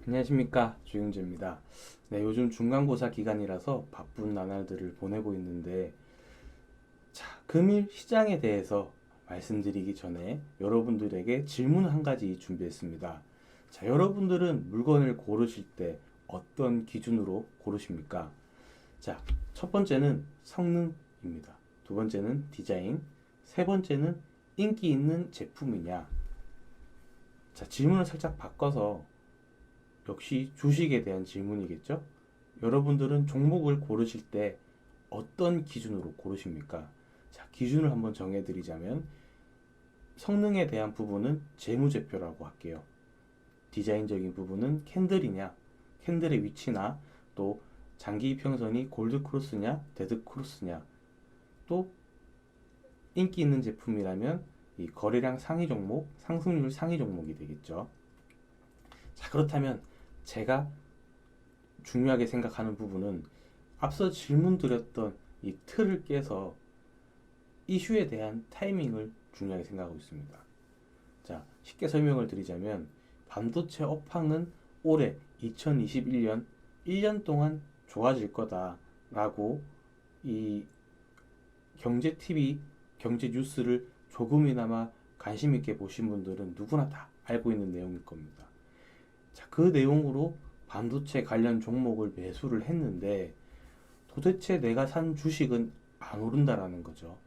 안녕하십니까, 조영재입니다. 네, 요즘 중간고사 기간이라서 바쁜 나날들을 보내고 있는데, 자, 금일 시장에 대해서 말씀드리기 전에 여러분들에게 질문 한 가지 준비했습니다. 자, 여러분들은 물건을 고르실 때 어떤 기준으로 고르십니까? 자, 첫 번째는 성능입니다. 두 번째는 디자인, 세 번째는 인기 있는 제품이냐. 자, 질문을 살짝 바꿔서 역시 주식에 대한 질문이겠죠? 여러분들은 종목을 고르실 때 어떤 기준으로 고르십니까? 자, 기준을 한번 정해드리자면 성능에 대한 부분은 재무제표라고 할게요. 디자인적인 부분은 캔들이냐, 캔들의 위치나 또 장기 이평선이 골드 크로스냐, 데드 크로스냐, 또 인기 있는 제품이라면 이 거래량 상위 종목, 상승률 상위 종목이 되겠죠. 자, 그렇다면 제가 중요하게 생각하는 부분은 앞서 질문 드렸던 이 틀을 깨서 이슈에 대한 타이밍을 중요하게 생각하고 있습니다. 자, 쉽게 설명을 드리자면 반도체 업황은 올해 2021년 1년 동안 좋아질 거다라고 이 경제 TV, 경제 뉴스를 조금이나마 관심 있게 보신 분들은 누구나 다 알고 있는 내용일 겁니다. 자, 그 내용으로 반도체 관련 종목을 매수를 했는데 도대체 내가 산 주식은 안 오른다라는 거죠.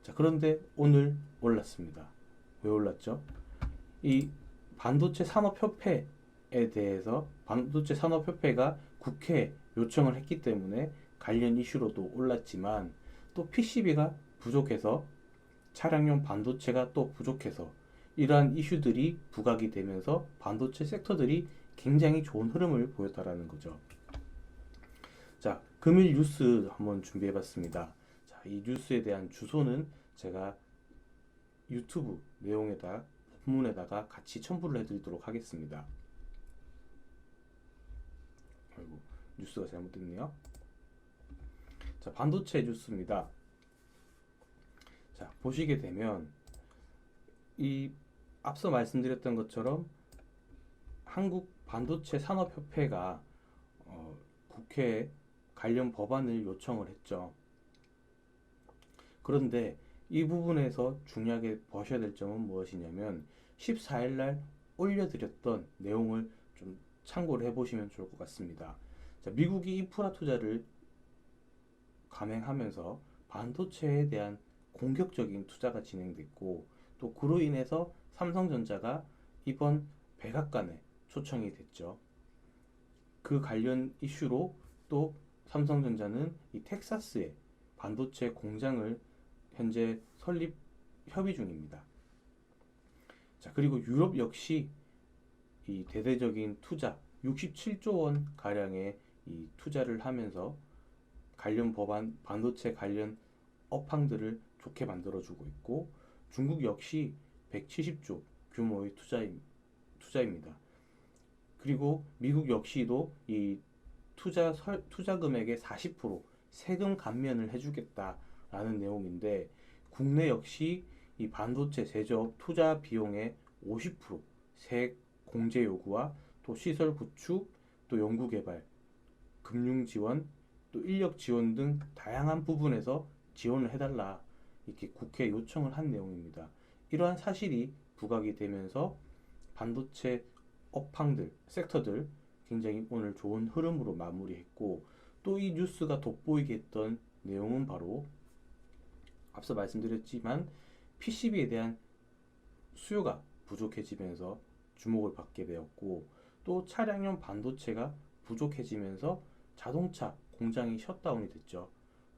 자, 그런데 오늘 올랐습니다. 왜 올랐죠? 이 반도체 산업협회에 대해서 반도체 산업협회가 국회에 요청을 했기 때문에 관련 이슈로도 올랐지만 또 PCB가 부족해서 차량용 반도체가 또 부족해서 이러한 이슈들이 부각이 되면서 반도체 섹터들이 굉장히 좋은 흐름을 보였다라는 거죠. 자, 금일 뉴스 한번 준비해봤습니다. 자, 이 뉴스에 대한 주소는 제가 유튜브 내용에다 본문에다가 같이 첨부를 해드리도록 하겠습니다. 아이고, 뉴스가 잘못됐네요. 자, 반도체 뉴스입니다. 자, 보시게 되면 이 앞서 말씀드렸던 것처럼 한국 반도체 산업협회가 국회에 관련 법안을 요청을 했죠. 그런데 이 부분에서 중요하게 보셔야 될 점은 무엇이냐면 14일 날 올려드렸던 내용을 좀 참고를 해보시면 좋을 것 같습니다. 자, 미국이 인프라 투자를 감행하면서 반도체에 대한 공격적인 투자가 진행됐고 또 그로 인해서 삼성전자가 이번 백악관에 초청이 됐죠. 그 관련 이슈로 또 삼성전자는 이 텍사스에 반도체 공장을 현재 설립 협의 중입니다. 자, 그리고 유럽 역시 이 대대적인 투자 67조 원 가량의 이 투자를 하면서 관련 법안 반도체 관련 업황들을 좋게 만들어주고 있고 중국 역시 170조 규모의 투자입니다. 그리고 미국 역시도 이 투자 금액의 40% 세금 감면을 해주겠다라는 내용인데 국내 역시 이 반도체 제조업 투자 비용의 50% 공제 요구와 또 시설 구축, 또 연구 개발, 금융 지원, 또 인력 지원 등 다양한 부분에서 지원을 해달라 이렇게 국회에 요청을 한 내용입니다. 이러한 사실이 부각이 되면서 반도체 업황들, 섹터들 굉장히 오늘 좋은 흐름으로 마무리했고 또 이 뉴스가 돋보이게 했던 내용은 바로 앞서 말씀드렸지만 PCB에 대한 수요가 부족해지면서 주목을 받게 되었고 또 차량용 반도체가 부족해지면서 자동차 공장이 셧다운이 됐죠.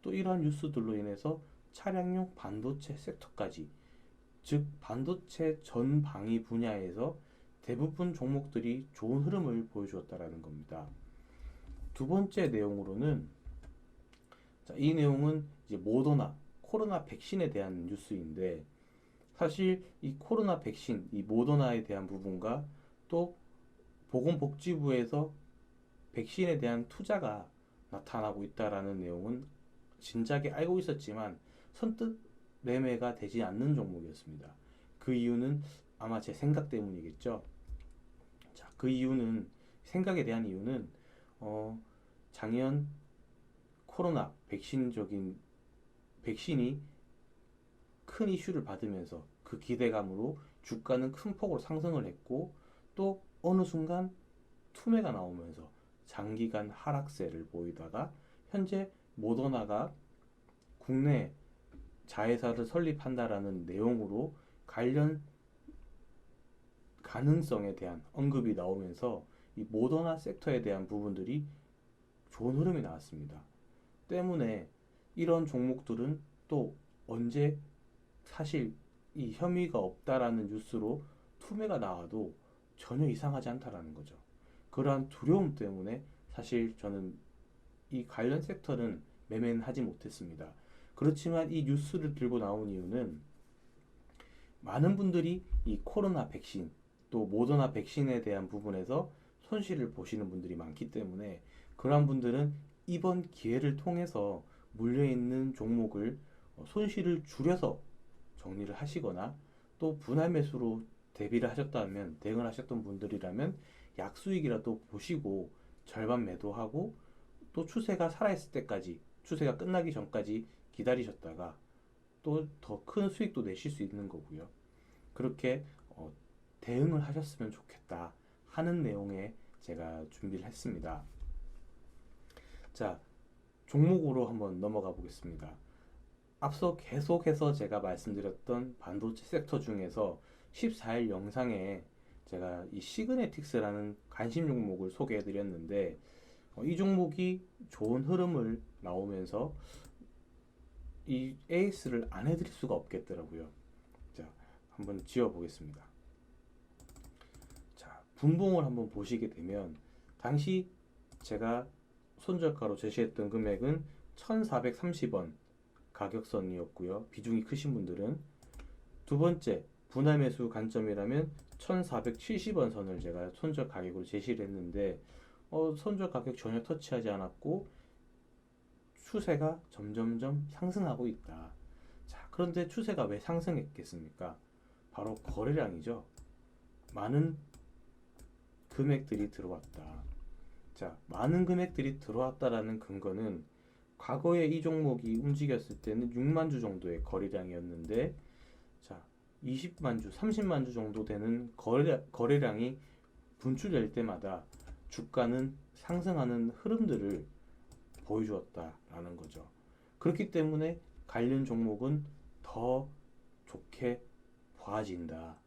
또 이러한 뉴스들로 인해서 차량용 반도체 섹터까지 즉 반도체 전방위 분야에서 대부분 종목들이 좋은 흐름을 보여주었다라는 겁니다. 두 번째 내용으로는 자, 이 내용은 이제 모더나 코로나 백신에 대한 뉴스인데 사실 이 코로나 백신, 이 모더나에 대한 부분과 또 보건복지부에서 백신에 대한 투자가 나타나고 있다라는 내용은 진작에 알고 있었지만 선뜻 매매가 되지 않는 종목이었습니다. 그 이유는 아마 제 생각 때문이겠죠. 자, 그 이유는 생각에 대한 이유는 작년 코로나 백신이 큰 이슈를 받으면서 그 기대감으로 주가는 큰 폭으로 상승을 했고, 또 어느 순간 투매가 나오면서 장기간 하락세를 보이다가 현재 모더나가 국내 자회사를 설립한다라는 내용으로 관련 가능성에 대한 언급이 나오면서 이 모더나 섹터에 대한 부분들이 좋은 흐름이 나왔습니다. 때문에 이런 종목들은 또 언제 사실 이 혐의가 없다라는 뉴스로 투매가 나와도 전혀 이상하지 않다라는 거죠. 그러한 두려움 때문에 사실 저는 이 관련 섹터는 매매는 하지 못했습니다. 그렇지만 이 뉴스를 들고 나온 이유는 많은 분들이 이 코로나 백신 또 모더나 백신에 대한 부분에서 손실을 보시는 분들이 많기 때문에 그러한 분들은 이번 기회를 통해서 물려있는 종목을 손실을 줄여서 정리를 하시거나, 또 분할 매수로 대비를 하셨다면, 대응을 하셨던 분들이라면 약수익이라도 보시고 절반 매도하고 또 추세가 살아있을 때까지, 추세가 끝나기 전까지 기다리셨다가 또 더 큰 수익도 내실 수 있는 거고요. 그렇게 대응을 하셨으면 좋겠다 하는 내용의 제가 준비를 했습니다. 자, 종목으로 한번 넘어가 보겠습니다. 앞서 계속해서 제가 말씀드렸던 반도체 섹터 중에서 14일 영상에 제가 이 시그네틱스라는 관심 종목을 소개해 드렸는데, 이 종목이 좋은 흐름을 나오면서 이 에이스를 안 해드릴 수가 없겠더라고요. 자, 한번 지워 보겠습니다. 자, 분봉을 한번 보시게 되면 당시 제가 손절가로 제시했던 금액은 1430원 가격선이었고요. 비중이 크신 분들은. 두 번째, 분할 매수 관점이라면 1470원 선을 제가 손절 가격으로 제시를 했는데, 손절 가격 전혀 터치하지 않았고 추세가 점점점 상승하고 있다. 자, 그런데 추세가 왜 상승했겠습니까? 바로 거래량이죠. 많은 금액들이 들어왔다. 자, 많은 금액들이 들어왔다라는 근거는 과거에 이 종목이 움직였을 때는 6만 주 정도의 거래량이었는데, 자, 20만 주, 30만 주 정도 되는 거래량이 분출될 때마다 주가는 상승하는 흐름들을 보여주었다라는 거죠. 그렇기 때문에 관련 종목은 더 좋게 봐진다.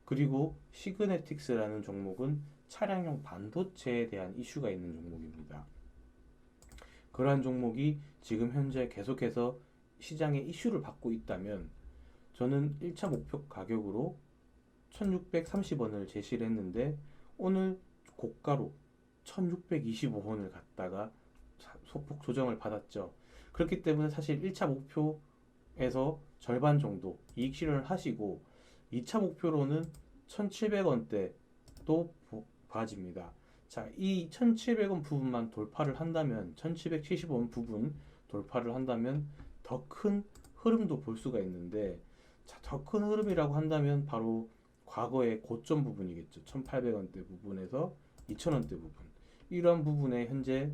그리고 시그네틱스라는 종목은 차량용 반도체에 대한 이슈가 있는 종목입니다. 그러한 종목이 지금 현재 계속해서 시장에 이슈를 받고 있다면 저는 1차 목표 가격으로 1630원을 제시를 했는데 오늘 고가로 1625원을 갔다가 소폭 조정을 받았죠. 그렇기 때문에 사실 1차 목표에서 절반 정도 이익 실현을 하시고 2차 목표로는 1700원대도 봐집니다. 자, 이 1700원 부분만 돌파를 한다면, 1770원 부분 돌파를 한다면 더 큰 흐름도 볼 수가 있는데, 자, 더 큰 흐름이라고 한다면 바로 과거의 고점 부분이겠죠. 1800원대 부분에서 2000원대 부분. 이러한 부분에 현재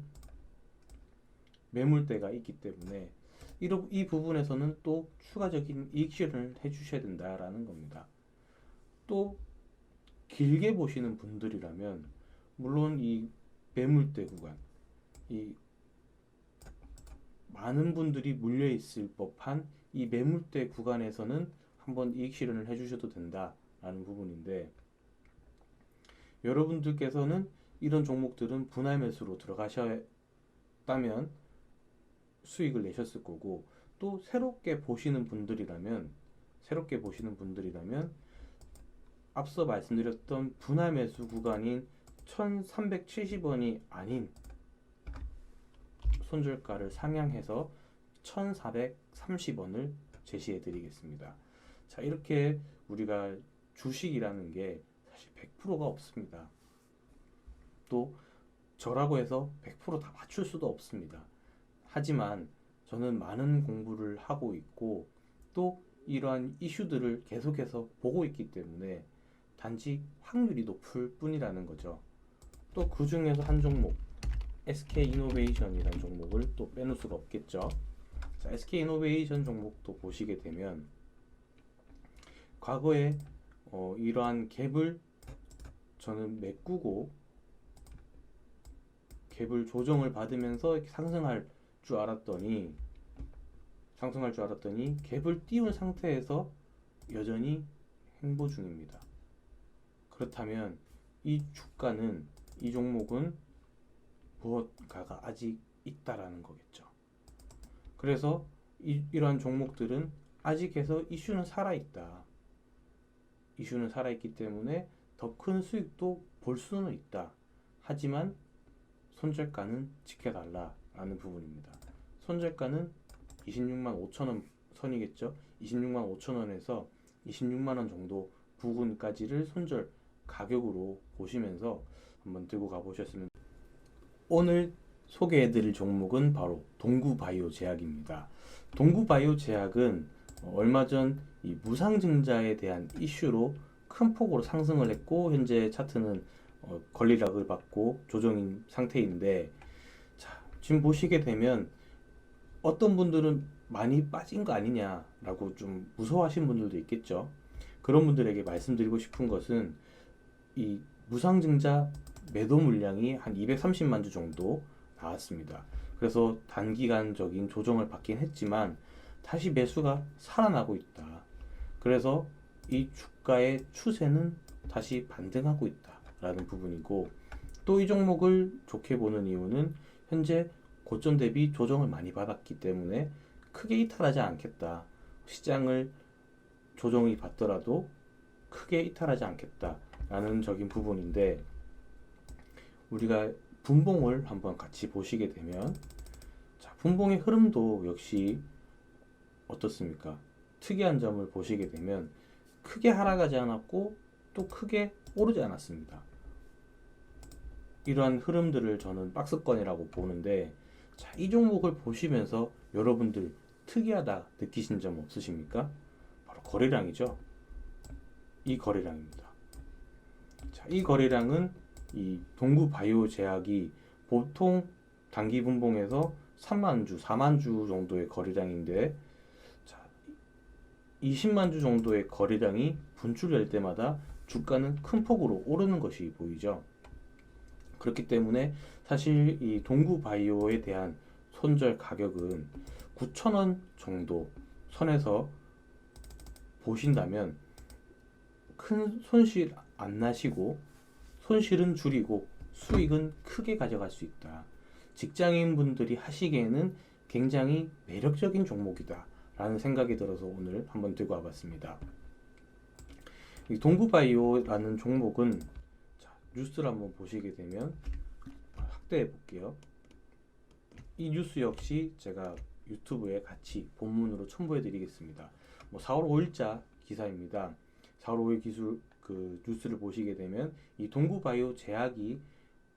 매물대가 있기 때문에 이 부분에서는 또 추가적인 이익 실현을 해주셔야 된다라는 겁니다. 또 길게 보시는 분들이라면 물론 이 매물대 구간, 이 많은 분들이 물려 있을 법한 이 매물대 구간에서는 한번 이익 실현을 해주셔도 된다라는 부분인데, 여러분들께서는 이런 종목들은 분할 매수로 들어가셨다면 수익을 내셨을 거고, 또 새롭게 보시는 분들이라면 앞서 말씀드렸던 분할 매수 구간인 1370원이 아닌 손절가를 상향해서 1430원을 제시해 드리겠습니다. 자, 이렇게 우리가 주식이라는 게 사실 100%가 없습니다. 또 저라고 해서 100%다 맞출 수도 없습니다. 하지만 저는 많은 공부를 하고 있고 또 이러한 이슈들을 계속해서 보고 있기 때문에 단지 확률이 높을 뿐이라는 거죠. 또 그 중에서 한 종목 SK이노베이션이라는 종목을 또 빼놓을 수가 없겠죠. 자, SK이노베이션 종목도 보시게 되면 과거에 이러한 갭을 저는 메꾸고 갭을 조정을 받으면서 상승할 줄 알았더니 갭을 띄운 상태에서 여전히 행보 중입니다. 그렇다면 이 주가는, 이 종목은 무엇가가 아직 있다라는 거겠죠. 그래서 이러한 종목들은 아직에서 이슈는 살아있다. 이슈는 살아있기 때문에 더 큰 수익도 볼 수는 있다. 하지만 손절가는 지켜달라라는 부분입니다. 손절가는 26만 5천원 선이겠죠. 26만 5천원에서 26만원 정도 부근까지를 손절 가격으로 보시면서 한번 들고 가보셨으면. 오늘 소개해드릴 종목은 바로 동구바이오 제약입니다. 동구바이오 제약은 얼마 전 이 무상증자에 대한 이슈로 큰 폭으로 상승을 했고, 현재 차트는 권리락을 받고 조정인 상태인데, 자, 지금 보시게 되면 어떤 분들은 많이 빠진 거 아니냐라고 좀 무서워하시는 분들도 있겠죠. 그런 분들에게 말씀드리고 싶은 것은 이 무상증자 매도 물량이 한 230만 주 정도 나왔습니다. 그래서 단기간적인 조정을 받긴 했지만 다시 매수가 살아나고 있다. 그래서 이 주가의 추세는 다시 반등하고 있다라는 부분이고, 또 이 종목을 좋게 보는 이유는 현재 고점 대비 조정을 많이 받았기 때문에 크게 이탈하지 않겠다. 시장을 조정이 받더라도 크게 이탈하지 않겠다라는 적인 부분인데, 우리가 분봉을 한번 같이 보시게 되면, 자, 분봉의 흐름도 역시 어떻습니까? 특이한 점을 보시게 되면 크게 하락하지 않았고 또 크게 오르지 않았습니다. 이러한 흐름들을 저는 박스권이라고 보는데, 자, 이 종목을 보시면서 여러분들 특이하다 느끼신 점 없으십니까? 바로 거래량이죠. 이 거래량입니다. 자, 이 거래량은 이 동구바이오 제약이 보통 단기 분봉에서 3만 주, 4만 주 정도의 거래량인데, 자, 20만 주 정도의 거래량이 분출될 때마다 주가는 큰 폭으로 오르는 것이 보이죠. 그렇기 때문에 사실 이 동구바이오에 대한 손절 가격은 9,000원 정도 선에서 보신다면 큰 손실 안 나시고 손실은 줄이고 수익은 크게 가져갈 수 있다. 직장인분들이 하시기에는 굉장히 매력적인 종목이다 라는 생각이 들어서 오늘 한번 들고 와봤습니다. 이 동구바이오라는 종목은, 자, 뉴스를 한번 보시게 되면 확대해 볼게요. 이 뉴스 역시 제가 유튜브에 같이 본문으로 첨부해 드리겠습니다. 4월 5일자 기사입니다. 4월 5일 그 뉴스를 보시게 되면 이 동구바이오 제약이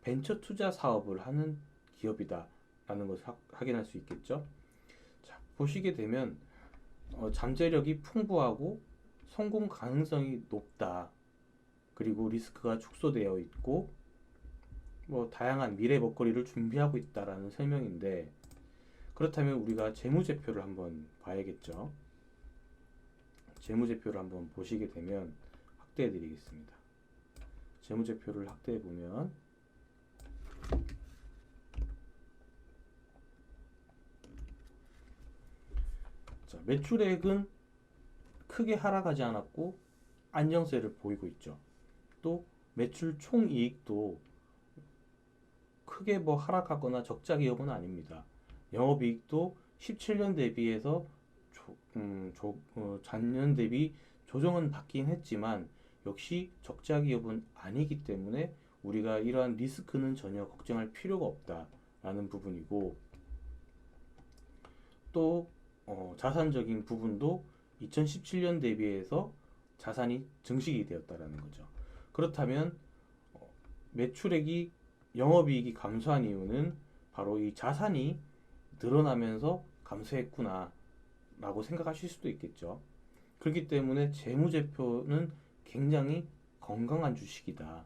벤처 투자 사업을 하는 기업이다 라는 것을 확인할 수 있겠죠. 자, 보시게 되면 잠재력이 풍부하고 성공 가능성이 높다. 그리고 리스크가 축소되어 있고 다양한 미래 먹거리를 준비하고 있다라는 설명인데, 그렇다면 우리가 재무제표를 한번 봐야겠죠. 재무제표를 한번 보시게 되면 확대해 드리겠습니다. 재무제표를 확대해 보면, 자, 매출액은 크게 하락하지 않았고 안정세를 보이고 있죠. 또 매출 총이익도 크게 하락하거나 적자 기업은 아닙니다. 영업이익도 17년 대비해서 전년 대비 조정은 받긴 했지만 역시 적자 기업은 아니기 때문에 우리가 이러한 리스크는 전혀 걱정할 필요가 없다라는 부분이고, 또 자산적인 부분도 2017년 대비해서 자산이 증식이 되었다라는 거죠. 그렇다면 매출액이 영업이익이 감소한 이유는 바로 이 자산이 늘어나면서 감소했구나 라고 생각하실 수도 있겠죠. 그렇기 때문에 재무제표는 굉장히 건강한 주식이다.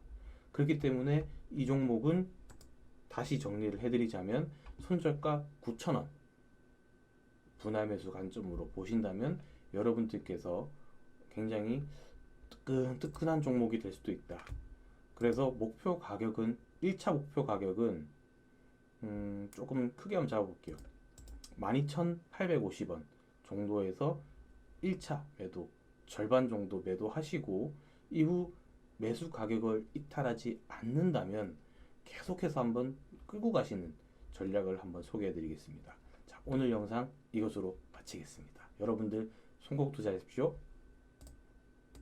그렇기 때문에 이 종목은 다시 정리를 해드리자면 손절가 9,000원 분할 매수 관점으로 보신다면 여러분들께서 굉장히 뜨끈뜨끈한 종목이 될 수도 있다. 그래서 목표 가격은 1차 목표 가격은 조금 크게 한번 잡아볼게요. 12,850원 정도에서 1차 매도 절반 정도 매도하시고 이후 매수 가격을 이탈하지 않는다면 계속해서 한번 끌고 가시는 전략을 한번 소개해 드리겠습니다. 자, 오늘 영상 이것으로 마치겠습니다. 여러분들 송곡 투자하십시오.